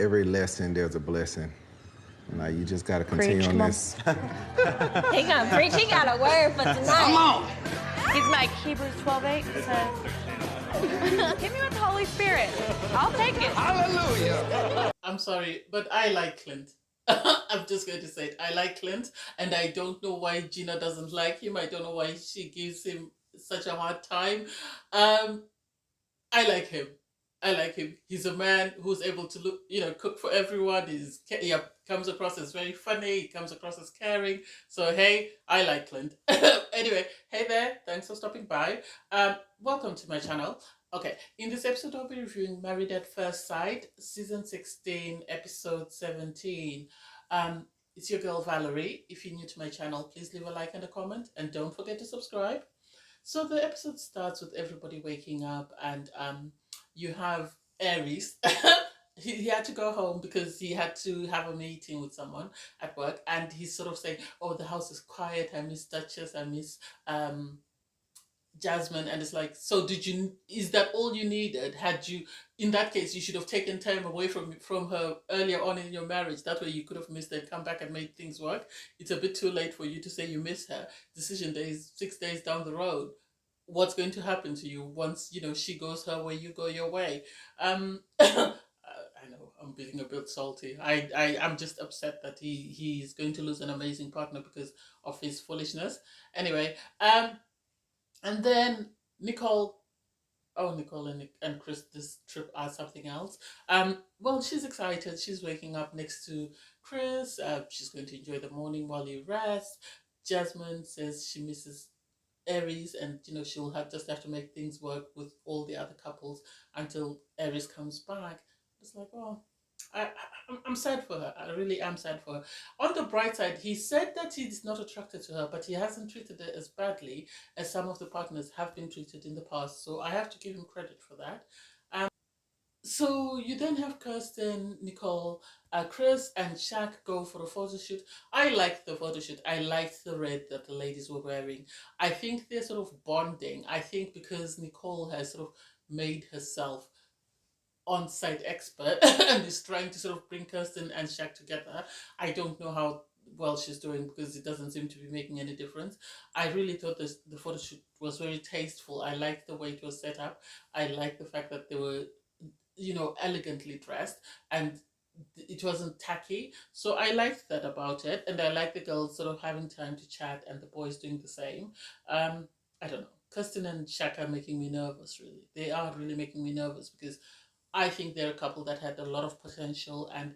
every lesson, there's a blessing. You just got to continue Preach, on Mom. this. He gonna preach. He got a word for tonight. Come on. He's like Hebrews 12:8 says, "Give me with the Holy Spirit. I'll take it." Hallelujah. I'm sorry, but I like Clint. I'm just going to say it. I like Clint, and I don't know why Gina doesn't like him. I don't know why she gives him such a hard time. I like him. I like him. He's a man who's able to cook for everyone. He comes across as very funny. He comes across as caring. So hey, I like Clint. Anyway, hey there. Thanks for stopping by. Welcome to my channel. Okay, in this episode, I'll be reviewing Married at First Sight, season 16, episode 17. It's your girl Valerie. If you're new to my channel, please leave a like and a comment, and don't forget to subscribe. So the episode starts with everybody waking up, and you have Aries. He had to go home because he had to have a meeting with someone at work, and he's sort of saying, "Oh, the house is quiet. I miss Duchess. I miss Jasmine." And it's like, so is that all you needed? In that case, you should have taken time away from her earlier on in your marriage. That way you could have missed her and come back and made things work. It's a bit too late for you to say you miss her. Decision day is 6 days down the road. What's going to happen to you once, she goes her way, you go your way? I know I'm being a bit salty. I'm just upset that he's going to lose an amazing partner because of his foolishness. Anyway, and then Nicole and Chris this trip are something else. Well, she's excited. She's waking up next to Chris. She's going to enjoy the morning while he rests. Jasmine says she misses Aries, and she'll just have to make things work with all the other couples until Aries comes back. It's like, oh, I'm sad for her. I really am sad for her. On the bright side, he said that he's not attracted to her, but he hasn't treated her as badly as some of the partners have been treated in the past. So I have to give him credit for that. So you then have Kirsten, Nicole, Chris, and Shaq go for a photo shoot. I liked the photo shoot. I liked the red that the ladies were wearing. I think they're sort of bonding. I think because Nicole has sort of made herself on-site expert and is trying to sort of bring Kirsten and Shaq together. I don't know how well she's doing because it doesn't seem to be making any difference. I really thought the photo shoot was very tasteful. I liked the way it was set up. I liked the fact that they were elegantly dressed and it wasn't tacky. So I liked that about it, and I like the girls sort of having time to chat and the boys doing the same. I don't know. Kirsten and Shaq are making me nervous, really. They are really making me nervous because I think they're a couple that had a lot of potential, and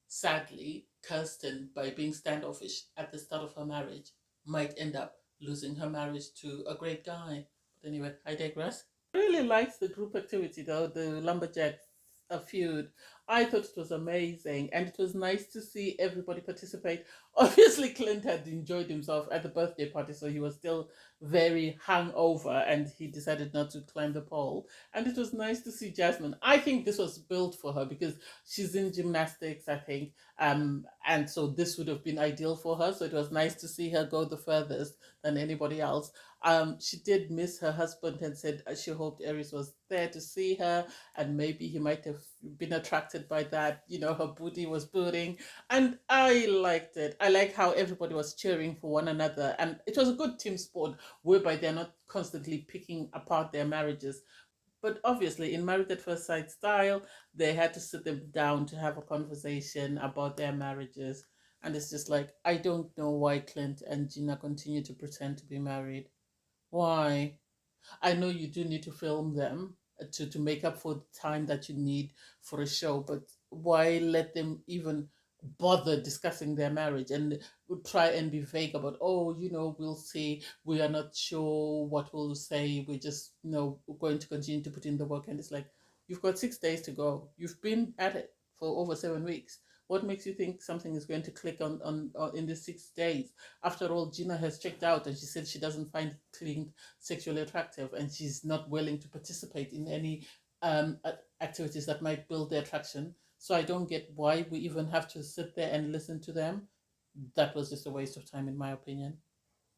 sadly, Kirsten, by being standoffish at the start of her marriage, might end up losing her marriage to a great guy. But anyway, I digress. I really liked the group activity though, the lumberjack feud. I thought it was amazing, and it was nice to see everybody participate. Obviously, Clint had enjoyed himself at the birthday party, so he was still very hungover, and he decided not to climb the pole. And it was nice to see Jasmine. I think this was built for her because she's in gymnastics, I think, and so this would have been ideal for her. So it was nice to see her go the furthest than anybody else. She did miss her husband and said she hoped Aries was there to see her, and maybe he might have been attracted by that. Her booty was booting, and I liked it. I like how everybody was cheering for one another, and it was a good team sport whereby they're not constantly picking apart their marriages. But obviously, in Married at First Sight style, they had to sit them down to have a conversation about their marriages. And it's just like, I don't know why Clint and Gina continue to pretend to be married. Why? I know you do need to film them to make up for the time that you need for a show, but why let them even bother discussing their marriage and try and be vague about, oh, we'll see, we are not sure what we'll say, we're just, going to continue to put in the work. And it's like, you've got 6 days to go. You've been at it for over 7 weeks. What makes you think something is going to click on in the 6 days? After all, Gina has checked out and she said she doesn't find Clint sexually attractive, and she's not willing to participate in any activities that might build their attraction. So I don't get why we even have to sit there and listen to them. That was just a waste of time, in my opinion.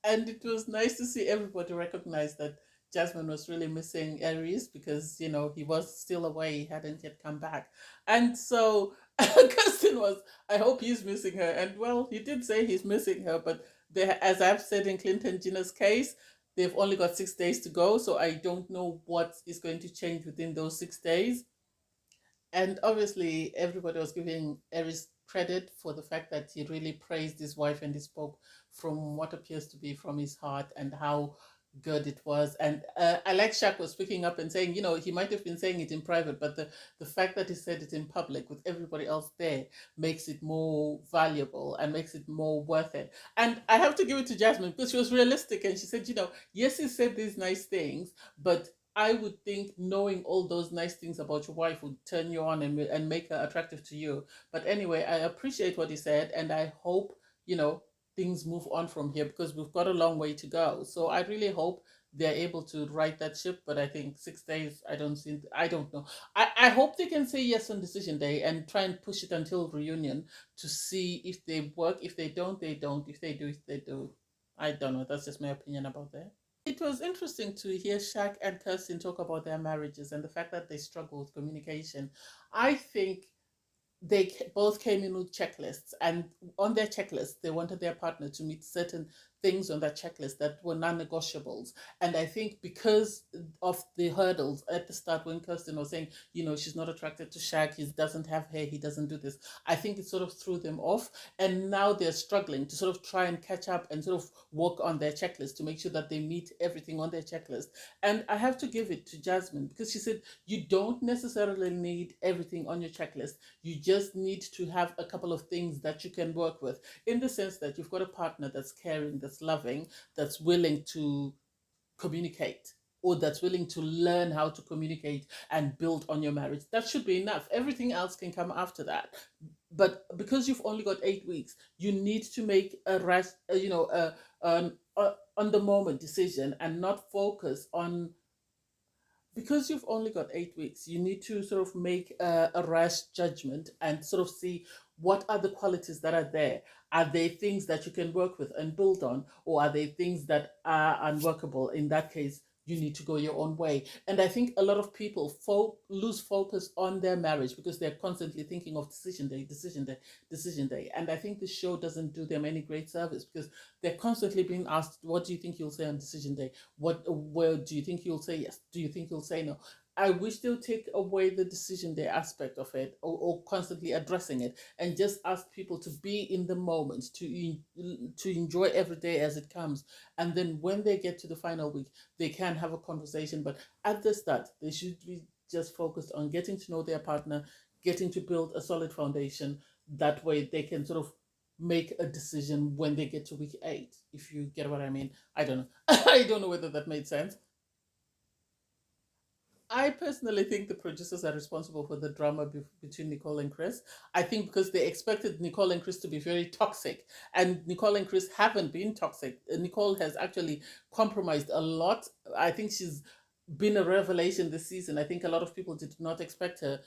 And it was nice to see everybody recognize that Jasmine was really missing Aries because, he was still away, he hadn't yet come back. And so Kirsten was, I hope he's missing her. And well, he did say he's missing her, but as I've said in Clint and Gina's case, they've only got 6 days to go. So I don't know what is going to change within those 6 days. And obviously, everybody was giving Eris credit for the fact that he really praised his wife and he spoke from what appears to be from his heart and how good it was. And I like Shaq was speaking up and saying, he might have been saying it in private, but the fact that he said it in public with everybody else there makes it more valuable and makes it more worth it. And I have to give it to Jasmine because she was realistic and she said, yes, he said these nice things, but I would think knowing all those nice things about your wife would turn you on and make her attractive to you. But anyway, I appreciate what he said, and I hope, things move on from here because we've got a long way to go. So I really hope they're able to right that ship. But I think 6 days, I don't know. I hope they can say yes on decision day and try and push it until reunion to see if they work. If they don't, they don't. If they do, they do. I don't know. That's just my opinion about that. It was interesting to hear Shaq and Kirsten talk about their marriages and the fact that they struggle with communication. I think they both came in with checklists, and on their checklist they wanted their partner to meet certain things on that checklist that were non-negotiables. And I think because of the hurdles at the start when Kirsten was saying, she's not attracted to Shaq, he doesn't have hair, he doesn't do this, I think it sort of threw them off, and now they're struggling to sort of try and catch up and sort of work on their checklist to make sure that they meet everything on their checklist. And I have to give it to Jasmine because she said you don't necessarily need everything on your checklist. You just need to have a couple of things that you can work with, in the sense that you've got a partner that's caring, that's loving, that's willing to communicate, or that's willing to learn how to communicate and build on your marriage. That should be enough. Everything else can come after that. But because you've only got 8 weeks, you need to make a rash, on the moment decision and not focus on, because you've only got 8 weeks, you need to sort of make a rash judgment and sort of see what are the qualities that are there. Are they things that you can work with and build on, or are they things that are unworkable? In that case, you need to go your own way. And I think a lot of people lose focus on their marriage because they're constantly thinking of decision day, decision day, decision day. And I think the show doesn't do them any great service because they're constantly being asked, what do you think you'll say on decision day? Where do you think you'll say yes? Do you think you'll say no? I wish they'll take away the decision day aspect of it, or constantly addressing it, and just ask people to be in the moment, to enjoy every day as it comes. And then when they get to the final week, they can have a conversation. But at the start, they should be just focused on getting to know their partner, getting to build a solid foundation. That way they can sort of make a decision when they get to week 8, if you get what I mean. I don't know. I don't know whether that made sense. I personally think the producers are responsible for the drama between Nicole and Chris. I think because they expected Nicole and Chris to be very toxic, and Nicole and Chris haven't been toxic. Nicole has actually compromised a lot. I think she's been a revelation this season. I think a lot of people did not expect her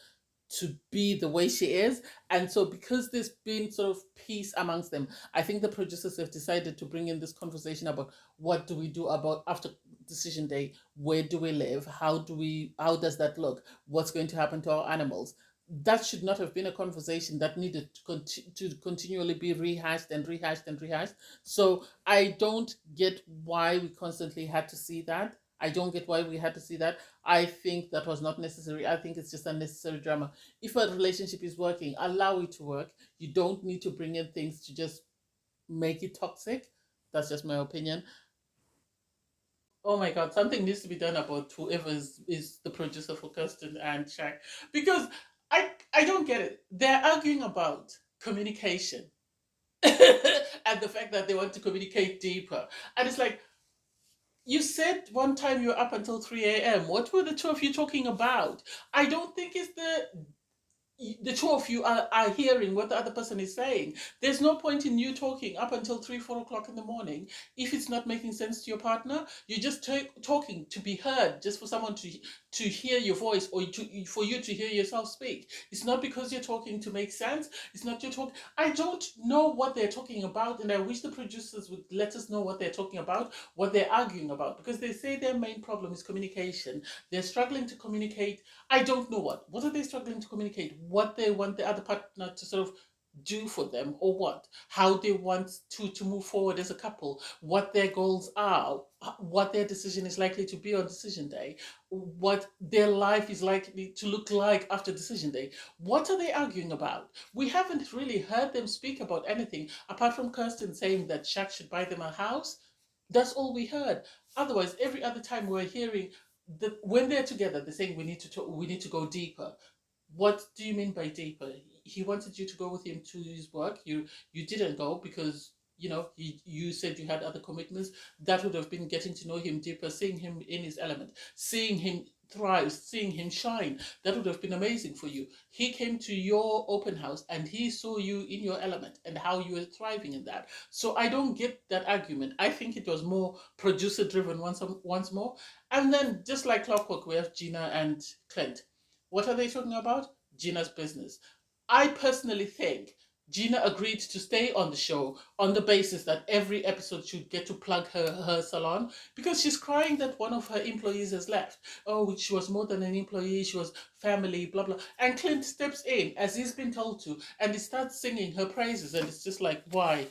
to be the way she is. And so because there's been sort of peace amongst them, I think the producers have decided to bring in this conversation about what do we do about after decision day, where do we live, how does that look, what's going to happen to our animals. That should not have been a conversation that needed to continually be rehashed and rehashed and rehashed. So I don't get why we constantly had to see that. I don't get why we had to see that. I think that was not necessary. I think it's just unnecessary drama. If a relationship is working, allow it to work. You don't need to bring in things to just make it toxic. That's just my opinion. Oh my God, something needs to be done about whoever is the producer for Kirsten and Shaq. Because I don't get it. They're arguing about communication and the fact that they want to communicate deeper. And it's like, you said one time you were up until 3 a.m. What were the two of you talking about? I don't think it's the two of you are hearing what the other person is saying. There's no point in you talking up until 3, 4 o'clock in the morning if it's not making sense to your partner. You're just talking to be heard, just for someone to hear your voice, or for you to hear yourself speak. It's not because you're talking to make sense. It's not your talk. I don't know what they're talking about, and I wish the producers would let us know what they're talking about, what they're arguing about, because they say their main problem is communication. They're struggling to communicate. I don't know what. What are they struggling to communicate? what they want the other partner to sort of do for them, or what, how they want to move forward as a couple, what their goals are, what their decision is likely to be on decision day, what their life is likely to look like after decision day. What are they arguing about? We haven't really heard them speak about anything apart from Kirsten saying that Shaq should buy them a house. That's all we heard. Otherwise, every other time we're hearing that when they're together, they're saying we need to talk, we need to go deeper. What do you mean by deeper? He wanted you to go with him to his work. You didn't go because you said you had other commitments. That would have been getting to know him deeper, seeing him in his element, seeing him thrive, seeing him shine. That would have been amazing for you. He came to your open house and he saw you in your element and how you were thriving in that. So I don't get that argument. I think it was more producer driven once more. And then just like clockwork, we have Gina and Clint. What are they talking about? Gina's business. I personally think Gina agreed to stay on the show on the basis that every episode should get to plug her salon, because she's crying that one of her employees has left. Oh, she was more than an employee, she was family, blah, blah. And Clint steps in, as he's been told to, and he starts singing her praises, and it's just like, why?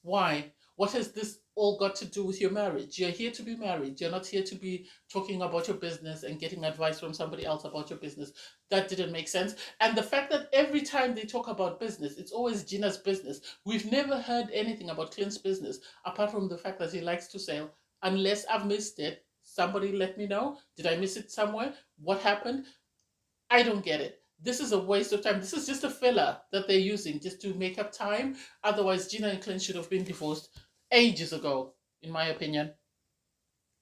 Why? What has this all got to do with your marriage? You're here to be married. You're not here to be talking about your business and getting advice from somebody else about your business. That didn't make sense. And the fact that every time they talk about business, it's always Gina's business. We've never heard anything about Clint's business, apart from the fact that he likes to sail. Unless I've missed it, somebody let me know. Did I miss it somewhere? What happened? I don't get it. This is a waste of time. This is just a filler that they're using just to make up time. Otherwise, Gina and Clint should have been divorced ages ago, in my opinion.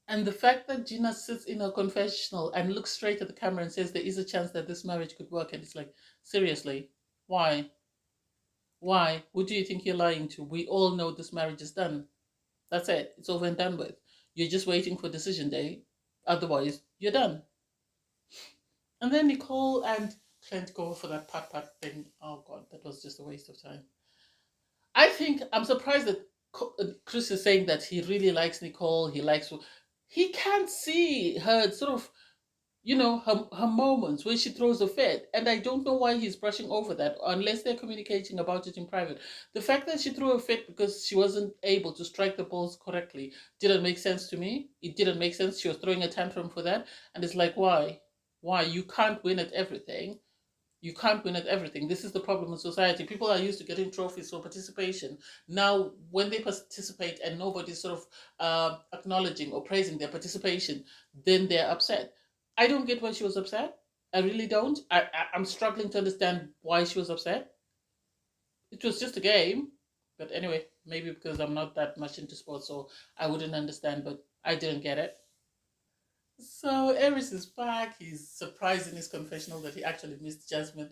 And the fact that Gina sits in a confessional and looks straight at the camera and says there is a chance that this marriage could work, and it's like, seriously, why? Why? Who do you think you're lying to? We all know this marriage is done. That's it. It's over and done with. You're just waiting for decision day. Otherwise, you're done. And then Nicole and Clint go for that pat thing. Oh god, that was just a waste of time. I think I'm surprised that Chris is saying that he really likes Nicole. He can't see her sort of, her moments where she throws a fit, and I don't know why he's brushing over that unless they're communicating about it in private. The fact that she threw a fit because she wasn't able to strike the balls correctly didn't make sense to me. It didn't make sense. She was throwing a tantrum for that, and it's like, why? You can't win at everything. You can't win at everything. This is the problem in society. People are used to getting trophies for participation. Now, when they participate and nobody's sort of acknowledging or praising their participation, then they're upset. I don't get why she was upset. I really don't. I'm struggling to understand why she was upset. It was just a game. But anyway, maybe because I'm not that much into sports, so I wouldn't understand, but I didn't get it. So Eris is back. He's surprised in his confessional that he actually missed Jasmine.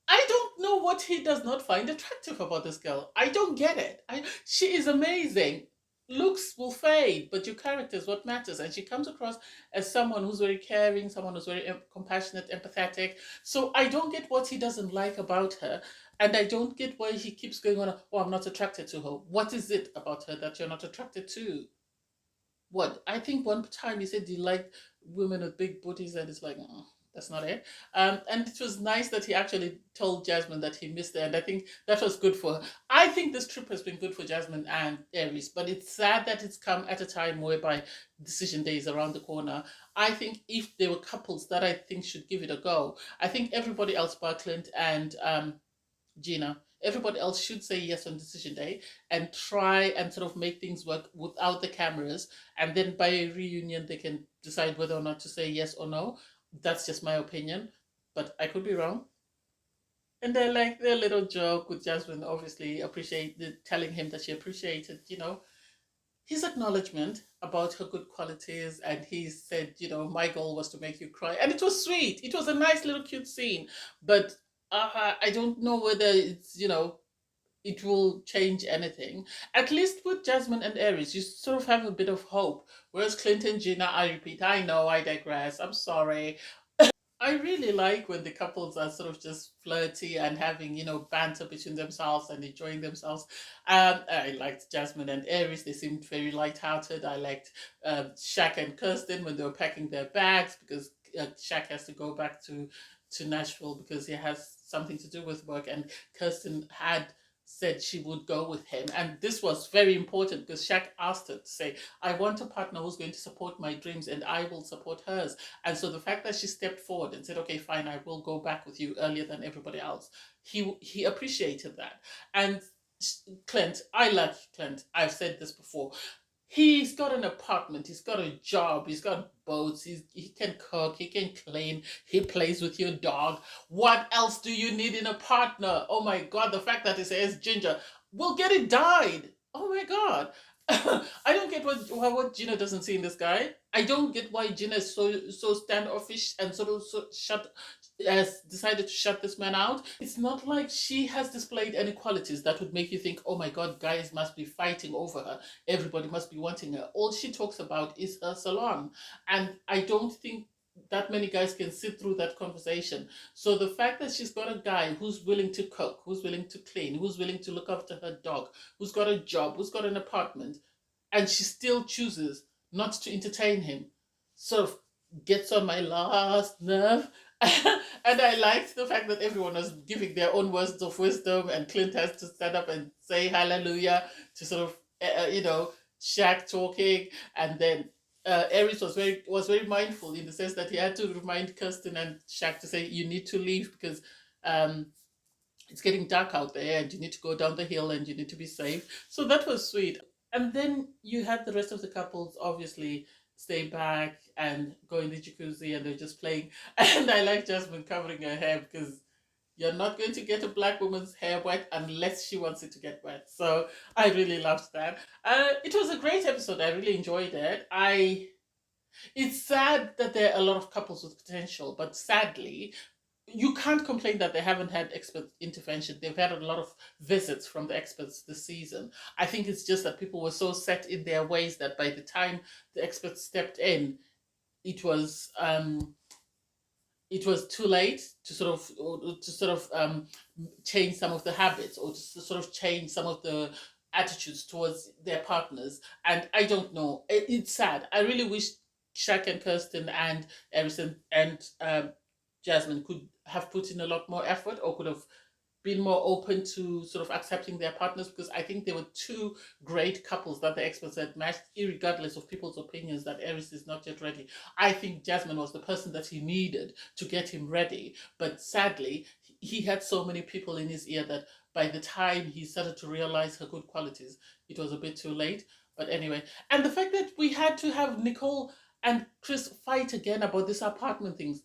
I don't know what he does not find attractive about this girl. I don't get it. She is amazing. Looks will fade, but your character is what matters. And she comes across as someone who's very caring, someone who's very compassionate, empathetic. So I don't get what he doesn't like about her. And I don't get why he keeps going on, oh, I'm not attracted to her. What is it about her that you're not attracted to? What? I think one time he said he liked women with big booties, and it's like, that's not it. And it was nice that he actually told Jasmine that he missed her, and I think that was good for her. I think this trip has been good for Jasmine and Aries, but it's sad that it's come at a time whereby decision day is around the corner. I think if there were couples that I think should give it a go, I think everybody else but Clint and Gina. Everybody else should say yes on decision day and try and sort of make things work without the cameras. And then by a reunion, they can decide whether or not to say yes or no. That's just my opinion, but I could be wrong. And then like their little joke with Jasmine, obviously telling him that she appreciated, his acknowledgement about her good qualities, and he said, my goal was to make you cry, and it was sweet. It was a nice little cute scene, but I don't know whether it's it will change anything. At least with Jasmine and Aries, you sort of have a bit of hope. Whereas Clint and Gina, I repeat, I know I digress. I'm sorry. I really like when the couples are sort of just flirty and having, banter between themselves and enjoying themselves. I liked Jasmine and Aries. They seemed very light-hearted. I liked Shaq and Kirsten when they were packing their bags, because Shaq has to go back to Nashville because he has something to do with work, and Kirsten had said she would go with him. And this was very important because Shaq asked her to say, I want a partner who's going to support my dreams and I will support hers. And so the fact that she stepped forward and said, okay, fine, I will go back with you earlier than everybody else, he appreciated that. And Clint, I love Clint. I've said this before. He's got an apartment, he's got a job, he's got boats, he can cook, he can clean, he plays with your dog. What else do you need in a partner? Oh my God, the fact that he says Ginger will get it dyed. Oh my God. I don't get what Gina doesn't see in this guy. I don't get why Gina is so standoffish and sort of has decided to shut this man out. It's not like she has displayed any qualities that would make you think, oh my God, guys must be fighting over her. Everybody must be wanting her. All she talks about is her salon. And I don't think that many guys can sit through that conversation. So the fact that she's got a guy who's willing to cook, who's willing to clean, who's willing to look after her dog, who's got a job, who's got an apartment, and she still chooses not to entertain him, sort of gets on my last nerve. And I liked the fact that everyone was giving their own words of wisdom, and Clint has to stand up and say hallelujah to sort of, Shaq talking, and then Aries was very mindful in the sense that he had to remind Kirsten and Shaq to say, you need to leave because it's getting dark out there and you need to go down the hill and you need to be safe. So that was sweet. And then you had the rest of the couples obviously stay back and go in the jacuzzi and they're just playing. And I like Jasmine covering her hair because you're not going to get a black woman's hair wet unless she wants it to get wet. So I really loved that. It was a great episode. I really enjoyed it. It's sad that there are a lot of couples with potential, but sadly, you can't complain that they haven't had expert intervention. They've had a lot of visits from the experts this season. I think it's just that people were so set in their ways that by the time the experts stepped in, it was too late to sort of change some of the habits or to sort of change some of the attitudes towards their partners. And I don't know. It's sad. I really wish Shaq and Kirsten and Harrison and Jasmine could have put in a lot more effort or could have been more open to sort of accepting their partners, because I think they were two great couples that the experts had matched, irregardless of people's opinions that Aries is not yet ready. I think Jasmine was the person that he needed to get him ready, but sadly, he had so many people in his ear that by the time he started to realize her good qualities, it was a bit too late. But anyway, and the fact that we had to have Nicole and Chris fight again about this apartment things,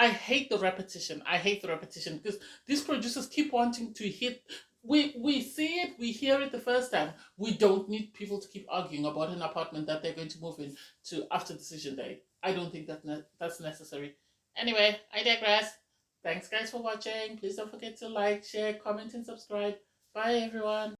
I hate the repetition. I hate the repetition because these producers keep wanting to hit. We see it, we hear it the first time. We don't need people to keep arguing about an apartment that they're going to move in to after decision day. I don't think that's necessary. Anyway, I digress. Thanks guys for watching. Please don't forget to like, share, comment, and subscribe. Bye everyone.